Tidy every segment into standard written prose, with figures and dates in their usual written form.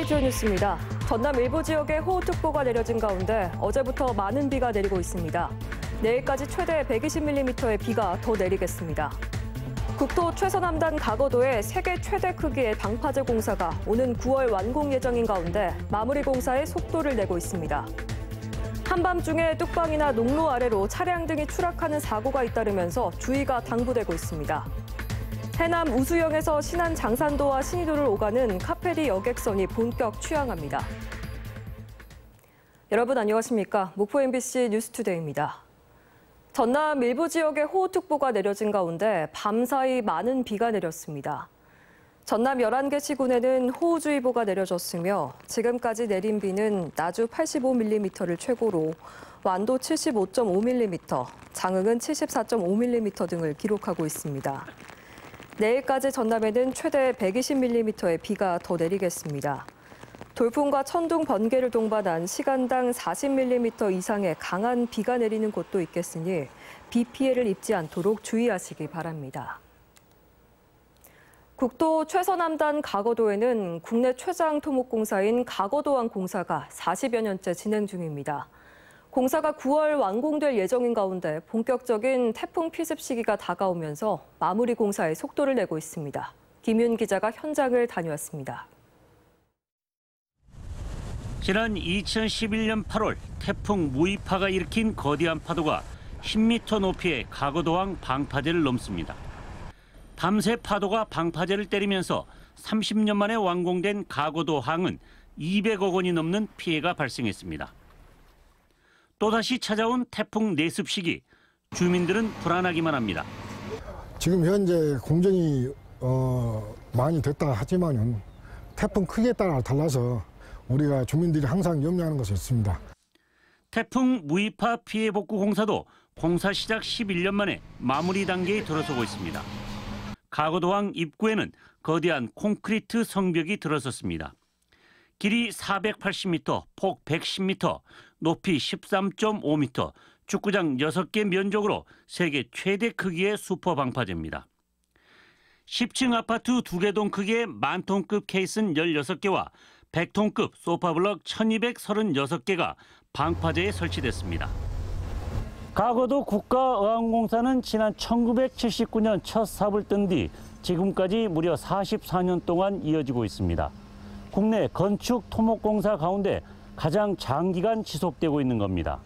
KTN 뉴스입니다. 전남 일부 지역에 호우특보가 내려진 가운데 어제부터 많은 비가 내리고 있습니다. 내일까지 최대 120mm의 비가 더 내리겠습니다. 국토 최서남단 가거도의 세계 최대 크기의 방파제 공사가 오는 9월 완공 예정인 가운데 마무리 공사에 속도를 내고 있습니다. 한밤중에 뚝방이나 농로 아래로 차량 등이 추락하는 사고가 잇따르면서 주의가 당부되고 있습니다. 해남 우수영에서 신안 장산도와 신의도를 오가는 카페리 여객선이 본격 취항합니다. 여러분 안녕하십니까? 목포 MBC 뉴스투데이입니다. 전남 일부 지역에 호우특보가 내려진 가운데 밤사이 많은 비가 내렸습니다. 전남 11개 시군에는 호우주의보가 내려졌으며 지금까지 내린 비는 나주 85mm를 최고로 완도 75.5mm, 장흥은 74.5mm 등을 기록하고 있습니다. 내일까지 전남에는 최대 120mm의 비가 더 내리겠습니다. 돌풍과 천둥, 번개를 동반한 시간당 40mm 이상의 강한 비가 내리는 곳도 있겠으니 비 피해를 입지 않도록 주의하시기 바랍니다. 국토 최서남단 가거도에는 국내 최장 토목공사인 가거도항 공사가 40여 년째 진행 중입니다. 공사가 9월 완공될 예정인 가운데 본격적인 태풍 피습 시기가 다가오면서 마무리 공사에 속도를 내고 있습니다. 김윤 기자가 현장을 다녀왔습니다. 지난 2011년 8월 태풍 무이파가 일으킨 거대한 파도가 10m 높이의 가거도항 방파제를 넘습니다. 밤새 파도가 방파제를 때리면서 30년 만에 완공된 가거도항은 200억 원이 넘는 피해가 발생했습니다. 또다시 찾아온 태풍 내습 시기, 주민들은 불안하기만 합니다. 지금 현재 공정이 많이 됐다 하지만은 태풍 크기에 따라 달라서 우리가 주민들이 항상 염려하는 것이 있습니다. 태풍 무이파 피해 복구 공사도 공사 시작 11년 만에 마무리 단계에 들어서고 있습니다. 가거도항 입구에는 거대한 콘크리트 성벽이 들어섰습니다. 길이 480m, 폭 110m, 높이 13.5m, 축구장 6개 면적으로 세계 최대 크기의 슈퍼방파제입니다. 10층 아파트 2개 크기의 만톤급 케이슨 16개와 100톤급 소파블럭 1236개가 방파제에 설치됐습니다. 가거도 국가어항공사는 지난 1979년 첫 삽을 뜬 뒤 지금까지 무려 44년 동안 이어지고 있습니다. 국내 건축 토목공사 가운데 가장 장기간 지속되고 있는 겁니다.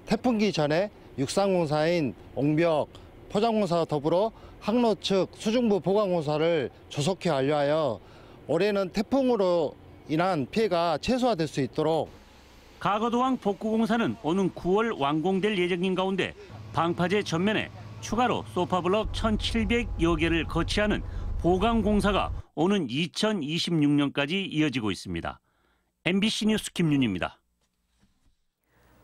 태풍기 전에 육상공사인 옹벽, 포장공사와 더불어 항로 측 수중부 보강공사를 조속히 완료하여 올해는 태풍으로 인한 피해가 최소화될 수 있도록 가거도항 복구공사는 오는 9월 완공될 예정인 가운데 방파제 전면에 추가로 소파블럭 1,700여 개를 거치하는 보강공사가 오는 2026년까지 이어지고 있습니다. MBC 뉴스 김윤입니다.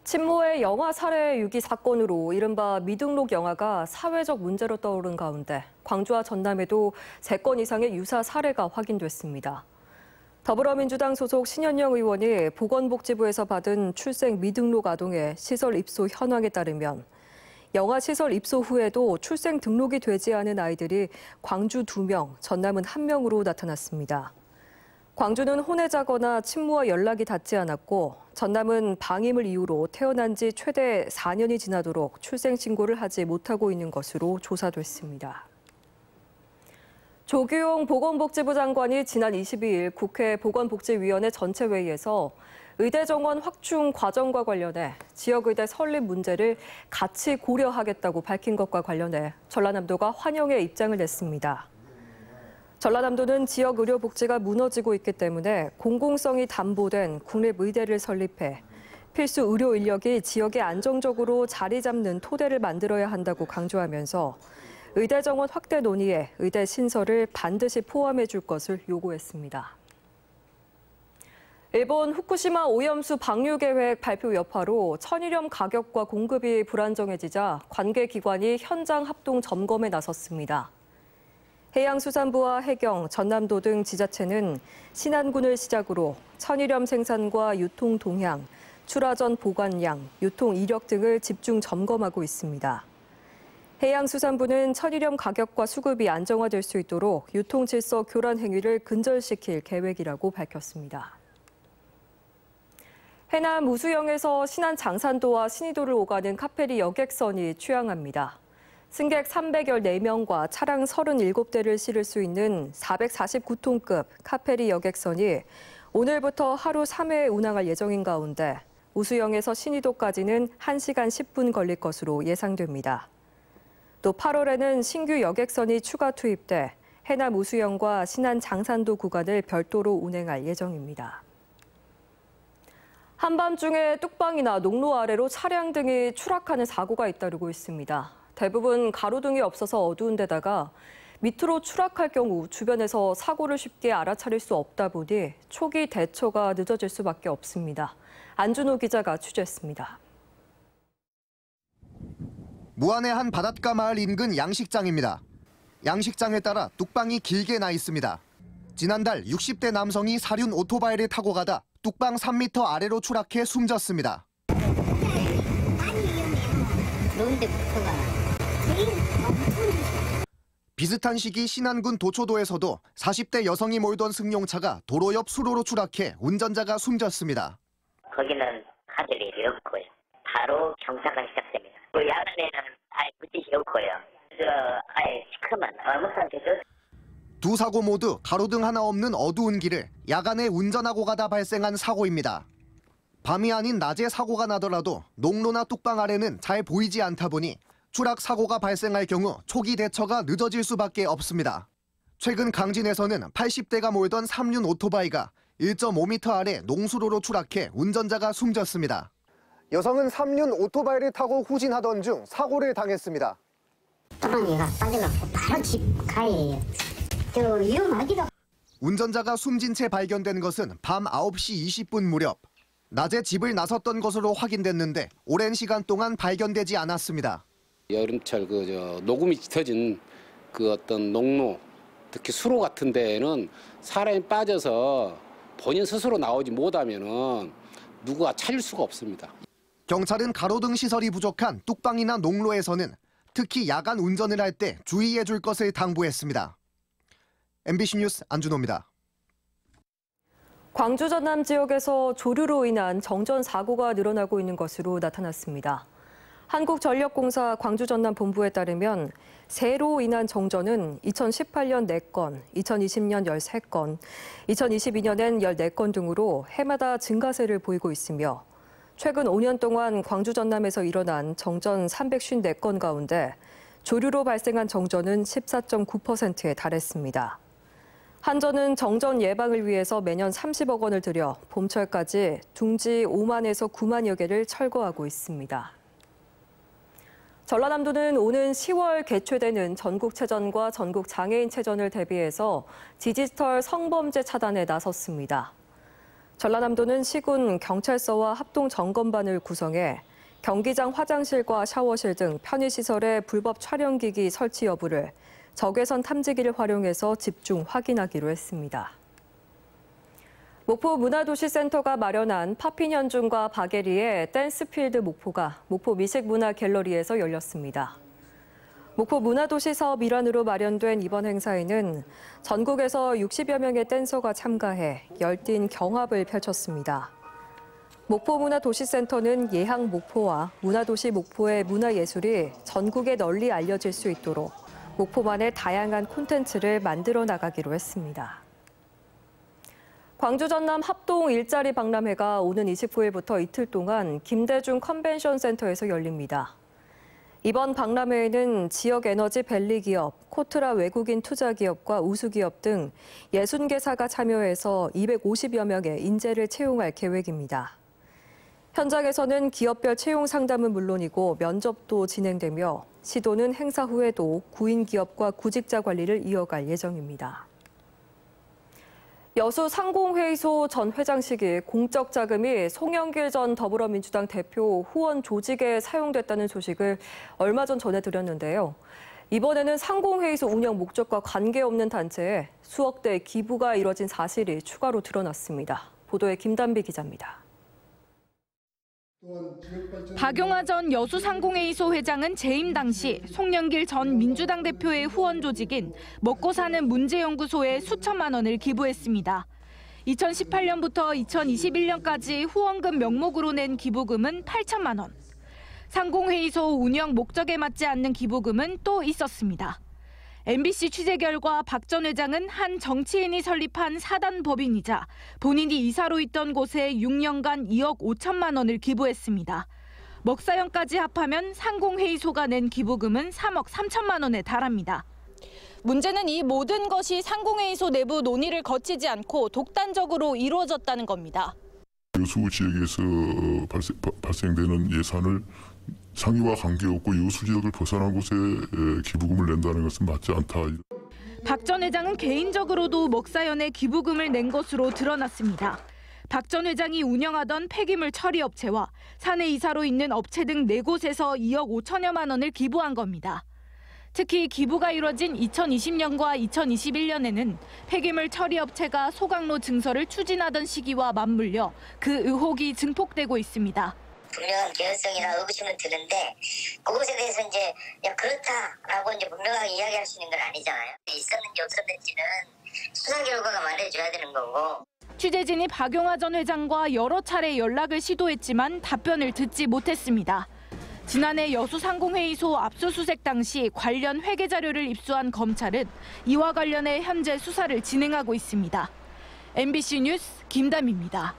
친모의 영아 살해 유기 사건으로 이른바 미등록 영아가 사회적 문제로 떠오른 가운데 광주와 전남에도 3건 이상의 유사 사례가 확인됐습니다. 더불어민주당 소속 신현영 의원이 보건복지부에서 받은 출생 미등록 아동의 시설 입소 현황에 따르면 영아 시설 입소 후에도 출생 등록이 되지 않은 아이들이 광주 2명, 전남은 1명으로 나타났습니다. 광주는 혼외자거나 친모와 연락이 닿지 않았고 전남은 방임을 이유로 태어난 지 최대 4년이 지나도록 출생 신고를 하지 못하고 있는 것으로 조사됐습니다. 조규용 보건복지부 장관이 지난 22일 국회 보건복지위원회 전체 회의에서 의대 정원 확충 과정과 관련해 지역의대 설립 문제를 같이 고려하겠다고 밝힌 것과 관련해 전라남도가 환영의 입장을 냈습니다. 전라남도는 지역 의료 복지가 무너지고 있기 때문에 공공성이 담보된 국립의대를 설립해 필수 의료 인력이 지역에 안정적으로 자리 잡는 토대를 만들어야 한다고 강조하면서 의대 정원 확대 논의에 의대 신설을 반드시 포함해 줄 것을 요구했습니다. 일본 후쿠시마 오염수 방류 계획 발표 여파로 천일염 가격과 공급이 불안정해지자 관계기관이 현장 합동 점검에 나섰습니다. 해양수산부와 해경, 전남도 등 지자체는 신안군을 시작으로 천일염 생산과 유통 동향, 출하전 보관량, 유통 이력 등을 집중 점검하고 있습니다. 해양수산부는 천일염 가격과 수급이 안정화될 수 있도록 유통 질서 교란 행위를 근절시킬 계획이라고 밝혔습니다. 해남 우수영에서 신안 장산도와 신의도를 오가는 카페리 여객선이 취항합니다. 승객 314명과 차량 37대를 실을 수 있는 449톤급 카페리 여객선이 오늘부터 하루 3회 운항할 예정인 가운데 우수영에서 신의도까지는 1시간 10분 걸릴 것으로 예상됩니다. 또 8월에는 신규 여객선이 추가 투입돼 해남 우수영과 신안 장산도 구간을 별도로 운행할 예정입니다. 한밤중에 뚝방이나 농로 아래로 차량 등이 추락하는 사고가 잇따르고 있습니다. 대부분 가로등이 없어서 어두운 데다가 밑으로 추락할 경우 주변에서 사고를 쉽게 알아차릴 수 없다 보니 초기 대처가 늦어질 수밖에 없습니다. 안준호 기자가 취재했습니다. 무안의 한 바닷가 마을 인근 양식장입니다. 양식장에 따라 뚝방이 길게 나 있습니다. 지난달 60대 남성이 사륜 오토바이를 타고 가다 뚝방 3m 아래로 추락해 숨졌습니다. 비슷한 시기 신안군 도초도에서도 40대 여성이 몰던 승용차가 도로 옆 수로로 추락해 운전자가 숨졌습니다. 거기는 하늘이 없고요. 바로 경사가 시작됩니다. 야간에는 아예 물짓이 없고요. 아예 시커먼 어묵 상태죠. 두 사고 모두 가로등 하나 없는 어두운 길을 야간에 운전하고 가다 발생한 사고입니다. 밤이 아닌 낮에 사고가 나더라도 농로나 뚝방 아래는 잘 보이지 않다 보니 추락 사고가 발생할 경우 초기 대처가 늦어질 수밖에 없습니다. 최근 강진에서는 80대가 몰던 3륜 오토바이가 1.5m 아래 농수로로 추락해 운전자가 숨졌습니다. 여성은 3륜 오토바이를 타고 후진하던 중 사고를 당했습니다. 뚜껑이가 빠져갖고 바로 집 가해예요. 저 위험하기도. 운전자가 숨진 채 발견된 것은 밤 9시 20분 무렵. 낮에 집을 나섰던 것으로 확인됐는데 오랜 시간 동안 발견되지 않았습니다. 여름철 녹음이 짙어진 그 어떤 농로, 특히 수로 같은 데에는 사람이 빠져서 본인 스스로 나오지 못하면은 누가 찾을 수가 없습니다. 경찰은 가로등 시설이 부족한 뚝방이나 농로에서는 특히 야간 운전을 할 때 주의해 줄 것을 당부했습니다. MBC 뉴스 안준호입니다. 광주 전남 지역에서 조류로 인한 정전 사고가 늘어나고 있는 것으로 나타났습니다. 한국전력공사 광주 전남 본부에 따르면 세로 인한 정전은 2018년 4건, 2020년 13건, 2022년엔 14건 등으로 해마다 증가세를 보이고 있으며 최근 5년 동안 광주 전남에서 일어난 정전 354건 가운데 조류로 발생한 정전은 14.9%에 달했습니다. 한전은 정전 예방을 위해서 매년 30억 원을 들여 봄철까지 둥지 5만에서 9만여 개를 철거하고 있습니다. 전라남도는 오는 10월 개최되는 전국체전과 전국장애인체전을 대비해서 디지털 성범죄 차단에 나섰습니다. 전라남도는 시군 경찰서와 합동점검반을 구성해 경기장 화장실과 샤워실 등 편의시설의 불법 촬영기기 설치 여부를 적외선 탐지기를 활용해서 집중 확인하기로 했습니다. 목포 문화도시센터가 마련한 팝핀 현중과 바게리의 댄스필드 목포가 목포 미식문화갤러리에서 열렸습니다. 목포 문화도시 사업 일환으로 마련된 이번 행사에는 전국에서 60여 명의 댄서가 참가해 열띤 경합을 펼쳤습니다. 목포 문화도시센터는 예향 목포와 문화도시 목포의 문화예술이 전국에 널리 알려질 수 있도록 목포만의 다양한 콘텐츠를 만들어 나가기로 했습니다. 광주 전남 합동 일자리 박람회가 오는 29일부터 이틀 동안 김대중 컨벤션 센터에서 열립니다. 이번 박람회에는 지역 에너지 밸리 기업, 코트라 외국인 투자 기업과 우수 기업 등 60개사가 참여해서 250여 명의 인재를 채용할 계획입니다. 현장에서는 기업별 채용 상담은 물론이고 면접도 진행되며 시도는 행사 후에도 구인 기업과 구직자 관리를 이어갈 예정입니다. 여수 상공회의소 전 회장식이 공적 자금이 송영길 전 더불어민주당 대표 후원 조직에 사용됐다는 소식을 얼마 전 전해드렸는데요. 이번에는 상공회의소 운영 목적과 관계없는 단체에 수억 대의 기부가 이뤄진 사실이 추가로 드러났습니다. 보도에 김단비 기자입니다. 박용하 전 여수상공회의소 회장은 재임 당시 송영길 전 민주당 대표의 후원 조직인 먹고 사는 문제연구소에 수천만 원을 기부했습니다. 2018년부터 2021년까지 후원금 명목으로 낸 기부금은 8천만 원. 상공회의소 운영 목적에 맞지 않는 기부금은 또 있었습니다. MBC 취재 결과 박 전 회장은 한 정치인이 설립한 사단 법인이자 본인이 이사로 있던 곳에 6년간 2억 5천만 원을 기부했습니다. 먹사연까지 합하면 상공회의소가 낸 기부금은 3억 3천만 원에 달합니다. 문제는 이 모든 것이 상공회의소 내부 논의를 거치지 않고 독단적으로 이루어졌다는 겁니다. 여수 지역에서 발생되는 예산을 상위와 관계없고 여수 지역을 벗어난 곳에 기부금을 낸다는 것은 맞지 않다. 박 전 회장은 개인적으로도 먹사연에 기부금을 낸 것으로 드러났습니다. 박 전 회장이 운영하던 폐기물 처리 업체와 사내 이사로 있는 업체 등 4곳에서 2억 5천여만 원을 기부한 겁니다. 특히 기부가 이뤄진 2020년과 2021년에는 폐기물 처리 업체가 소각로 증설을 추진하던 시기와 맞물려 그 의혹이 증폭되고 있습니다. 분명한 개연성이나 의구심은 드는데 그것에 대해서 이제 그렇다라고 이제 분명하게 이야기할 수 있는 건 아니잖아요. 있었는지 없었는지는 수사 결과가 말해줘야 되는 거고. 취재진이 박용하 전 회장과 여러 차례 연락을 시도했지만 답변을 듣지 못했습니다. 지난해 여수상공회의소 압수수색 당시 관련 회계 자료를 입수한 검찰은 이와 관련해 현재 수사를 진행하고 있습니다. MBC 뉴스 김담입니다.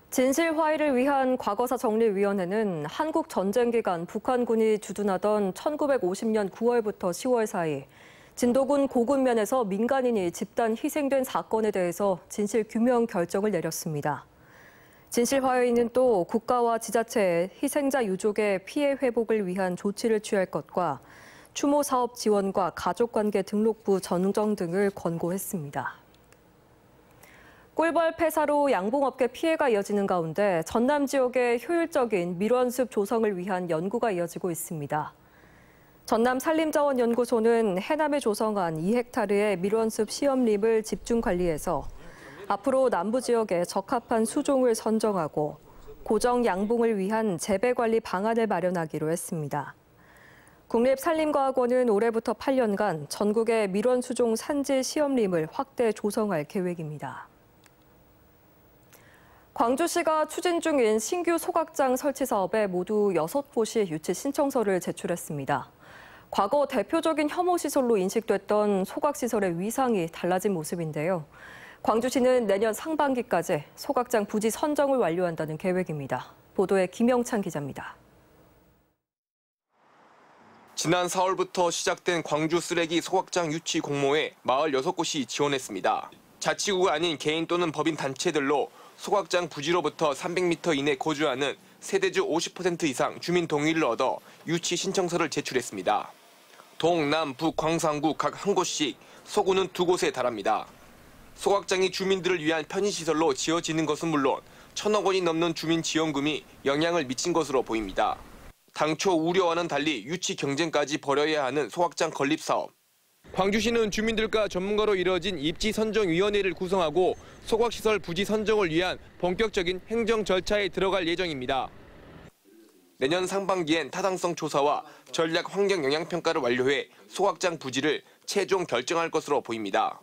진실화해를 위한 과거사 정리위원회는 한국 전쟁 기간 북한군이 주둔하던 1950년 9월부터 10월 사이 진도군 고군면에서 민간인이 집단 희생된 사건에 대해서 진실 규명 결정을 내렸습니다. 진실화해는 또 국가와 지자체의 희생자 유족의 피해 회복을 위한 조치를 취할 것과 추모 사업 지원과 가족관계 등록부 전정 등을 권고했습니다. 꿀벌 폐사로 양봉업계 피해가 이어지는 가운데 전남 지역의 효율적인 밀원숲 조성을 위한 연구가 이어지고 있습니다. 전남 산림자원연구소는 해남에 조성한 2헥타르의 밀원숲 시험림을 집중 관리해서 앞으로 남부 지역에 적합한 수종을 선정하고 고정 양봉을 위한 재배 관리 방안을 마련하기로 했습니다. 국립산림과학원은 올해부터 8년간 전국의 밀원 수종 산지 시험림을 확대 조성할 계획입니다. 광주시가 추진 중인 신규 소각장 설치 사업에 모두 6곳이 유치 신청서를 제출했습니다. 과거 대표적인 혐오시설로 인식됐던 소각시설의 위상이 달라진 모습인데요. 광주시는 내년 상반기까지 소각장 부지 선정을 완료한다는 계획입니다. 보도에 김영찬 기자입니다. 지난 4월부터 시작된 광주 쓰레기 소각장 유치 공모에 마을 6곳이 지원했습니다. 자치구가 아닌 개인 또는 법인 단체들로 소각장 부지로부터 300m 이내 거주하는 세대주 50% 이상 주민 동의를 얻어 유치 신청서를 제출했습니다. 동, 남, 북, 광산구 각 한 곳씩 소구는 2곳에 달합니다. 소각장이 주민들을 위한 편의시설로 지어지는 것은 물론 1,000억 원이 넘는 주민 지원금이 영향을 미친 것으로 보입니다. 당초 우려와는 달리 유치 경쟁까지 벌여야 하는 소각장 건립 사업. 광주시는 주민들과 전문가로 이뤄진 입지선정위원회를 구성하고 소각시설 부지 선정을 위한 본격적인 행정 절차에 들어갈 예정입니다. 내년 상반기엔 타당성 조사와 전략 환경 영향평가를 완료해 소각장 부지를 최종 결정할 것으로 보입니다.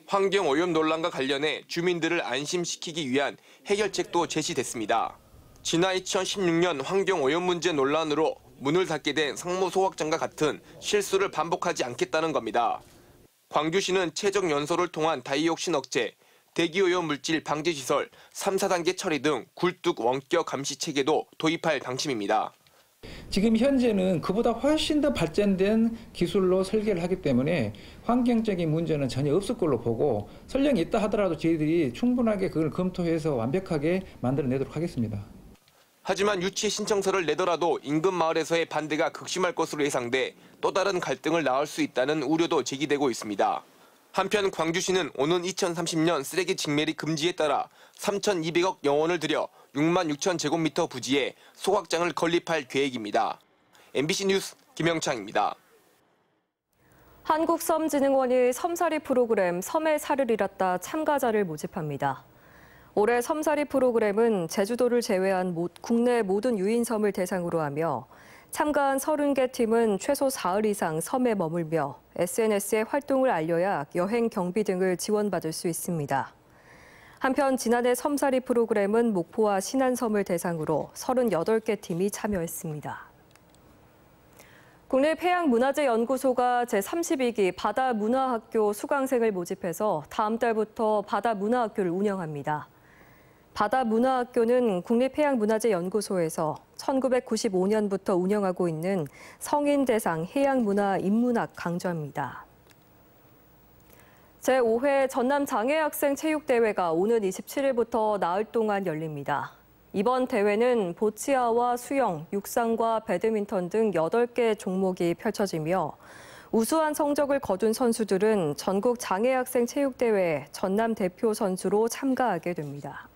환경오염 논란과 관련해 주민들을 안심시키기 위한 해결책도 제시됐습니다. 지난 2016년 환경오염 문제 논란으로 문을 닫게 된 상무 소각장과 같은 실수를 반복하지 않겠다는 겁니다. 광주시는 최적 연소를 통한 다이옥신 억제, 대기오염 물질 방제 시설, 3, 4단계 처리 등 굴뚝 원격 감시 체계도 도입할 방침입니다. 지금 현재는 그보다 훨씬 더 발전된 기술로 설계를 하기 때문에 환경적인 문제는 전혀 없을 걸로 보고 설령 있다 하더라도 저희들이 충분하게 그걸 검토해서 완벽하게 만들어내도록 하겠습니다. 하지만 유치 신청서를 내더라도 인근 마을에서의 반대가 극심할 것으로 예상돼 또 다른 갈등을 낳을 수 있다는 우려도 제기되고 있습니다. 한편 광주시는 오는 2030년 쓰레기 직매리 금지에 따라 3,200억 영원을 들여 6만 6천 제곱미터 부지에 소각장을 건립할 계획입니다. MBC 뉴스 김영창입니다. 한국섬진흥원이 섬살이 프로그램 섬의 살을 잃었다 참가자를 모집합니다. 올해 섬살이 프로그램은 제주도를 제외한 국내 모든 유인섬을 대상으로 하며 참가한 30개 팀은 최소 4일 이상 섬에 머물며 SNS에 활동을 알려야 여행 경비 등을 지원받을 수 있습니다. 한편 지난해 섬사리 프로그램은 목포와 신안섬을 대상으로 38개 팀이 참여했습니다. 국립해양문화재연구소가 제32기 바다문화학교 수강생을 모집해서 다음 달부터 바다문화학교를 운영합니다. 바다문화학교는 국립해양문화재연구소에서 1995년부터 운영하고 있는 성인 대상 해양문화 인문학 강좌입니다. 제5회 전남장애학생체육대회가 오는 27일부터 나흘 동안 열립니다. 이번 대회는 보치아와 수영, 육상과 배드민턴 등 8개 종목이 펼쳐지며 우수한 성적을 거둔 선수들은 전국 장애학생체육대회 전남 대표 선수로 참가하게 됩니다.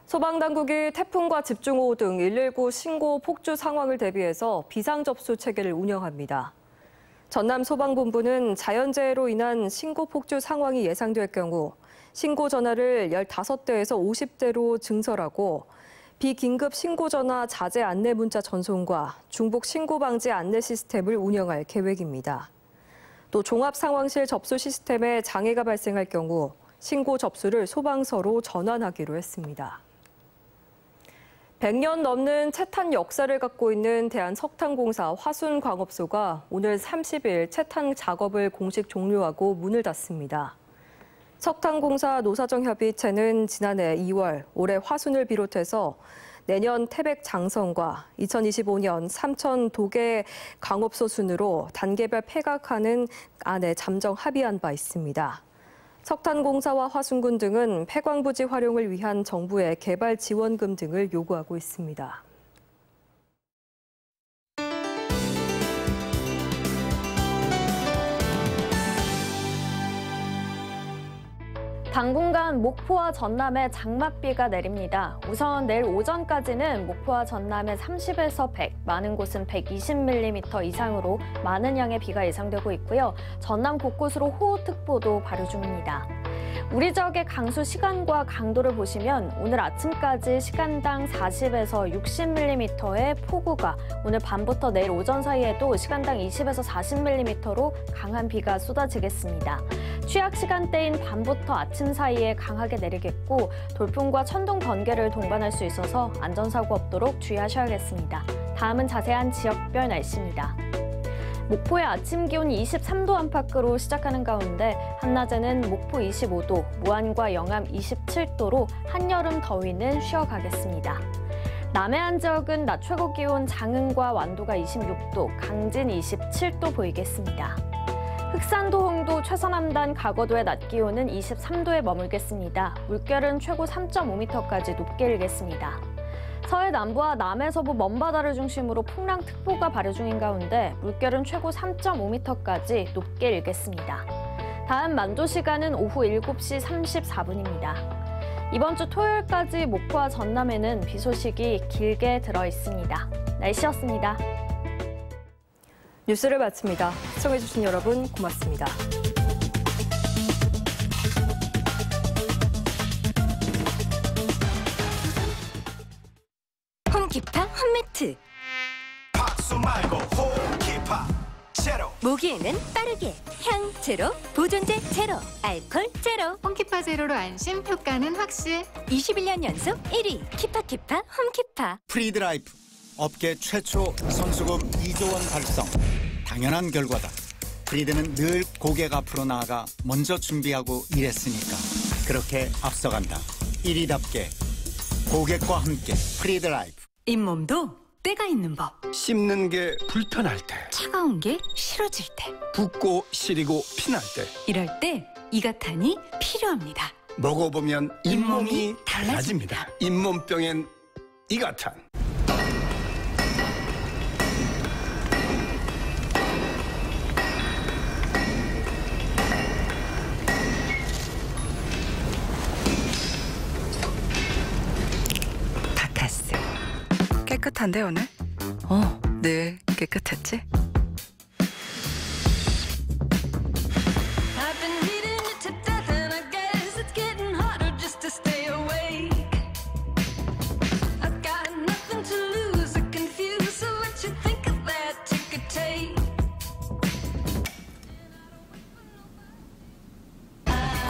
소방당국이 태풍과 집중호우 등 119 신고 폭주 상황을 대비해서 비상접수 체계를 운영합니다. 전남 소방본부는 자연재해로 인한 신고 폭주 상황이 예상될 경우 신고 전화를 15대에서 50대로 증설하고 비긴급 신고 전화 자제 안내 문자 전송과 중복 신고 방지 안내 시스템을 운영할 계획입니다. 또 종합상황실 접수 시스템에 장애가 발생할 경우 신고 접수를 소방서로 전환하기로 했습니다. 100년 넘는 채탄 역사를 갖고 있는 대한석탄공사 화순광업소가 오늘 30일 채탄 작업을 공식 종료하고 문을 닫습니다. 석탄공사 노사정협의체는 지난해 2월 올해 화순을 비롯해서 내년 태백 장성과 2025년 삼천 도계 광업소 순으로 단계별 폐각하는 안에 잠정 합의한 바 있습니다. 석탄공사와 화순군 등은 폐광부지 활용을 위한 정부의 개발 지원금 등을 요구하고 있습니다. 당분간 목포와 전남에 장맛비가 내립니다. 우선 내일 오전까지는 목포와 전남에 30에서 100, 많은 곳은 120mm 이상으로 많은 양의 비가 예상되고 있고요. 전남 곳곳으로 호우특보도 발효 중입니다. 우리 지역의 강수 시간과 강도를 보시면 오늘 아침까지 시간당 40에서 60mm의 폭우가, 오늘 밤부터 내일 오전 사이에도 시간당 20에서 40mm로 강한 비가 쏟아지겠습니다. 취약 시간대인 밤부터 아침 사이에 강하게 내리겠고 돌풍과 천둥, 번개를 동반할 수 있어서 안전사고 없도록 주의하셔야겠습니다. 다음은 자세한 지역별 날씨입니다. 목포의 아침 기온이 23도 안팎으로 시작하는 가운데 한낮에는 목포 25도, 무안과 영암 27도로 한여름 더위는 쉬어가겠습니다. 남해안 지역은 낮 최고 기온 장흥과 완도가 26도, 강진 27도 보이겠습니다. 흑산도, 홍도, 최서남단, 가거도의 낮 기온은 23도에 머물겠습니다. 물결은 최고 3.5m까지 높게 일겠습니다. 서해 남부와 남해 서부 먼바다를 중심으로 풍랑특보가 발효 중인 가운데 물결은 최고 3.5m까지 높게 일겠습니다. 다음 만조 시간은 오후 7시 34분입니다. 이번 주 토요일까지 목포와 전남에는 비 소식이 길게 들어 있습니다. 날씨였습니다. 뉴스를 마칩니다. 시청해주신 여러분 고맙습니다. 홈키파 홈매트. 박수 말고 홈키파 제로. 모기에는 빠르게 향 제로, 보존제 제로, 알콜 제로. 홈키파 제로로 안심, 효과는 확실. 21년 연속 1위 키파키파 홈키파. 프리드라이프 업계 최초 성수급 2조 원 달성. 당연한 결과다. 프리드는 늘 고객 앞으로 나아가 먼저 준비하고 일했으니까 그렇게 앞서간다. 1위답게 고객과 함께 프리드라이프. 잇몸도 때가 있는 법. 씹는 게 불편할 때, 차가운 게 싫어질 때, 붓고 시리고 피날 때, 이럴 때 이가탄이 필요합니다. 먹어보면 잇몸이 달라집니다. 잇몸병엔 이가탄. 다카스. 깨끗한데 오늘? 늘 깨끗했지?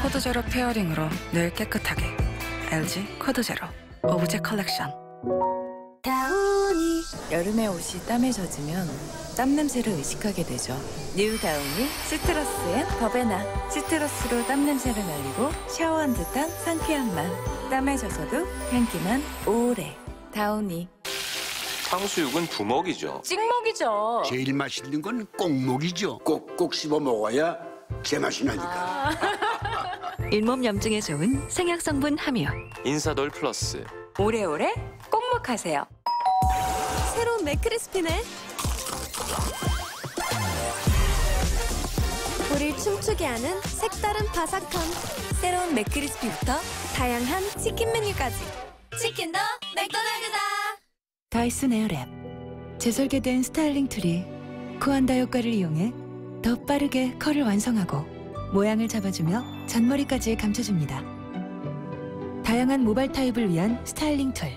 코드 코드 제로 페어링으로 늘 깨끗하게. LG 코드 제로 오브제 컬렉션. 다운이 여름에 옷이 땀에 젖으면 땀 냄새를 의식하게 되죠. 뉴 다운이 시트러스 앤 버베나. 시트러스로 땀 냄새를 날리고 샤워한 듯한 상쾌한 맛. 땀에 젖어도 향기만 오래. 다운이. 탕수육은 부먹이죠. 찍먹이죠. 제일 맛있는 건 꼭먹이죠. 꼭꼭 씹어 먹어야 제맛이 나니까. 잇몸 염증에 좋은 생약 성분 함유. 인사돌 플러스. 오래오래 꼭먹하세요. 새로운 맥크리스피네. 우릴 춤추게 하는 색다른 바삭함. 새로운 맥크리스피부터 다양한 치킨 메뉴까지. 치킨도 맥도날드다. 다이슨 에어랩. 재설계된 스타일링 툴이 코안다 효과를 이용해 더 빠르게 컬을 완성하고 모양을 잡아주며 잔머리까지 감춰줍니다. 다양한 모발 타입을 위한 스타일링 툴.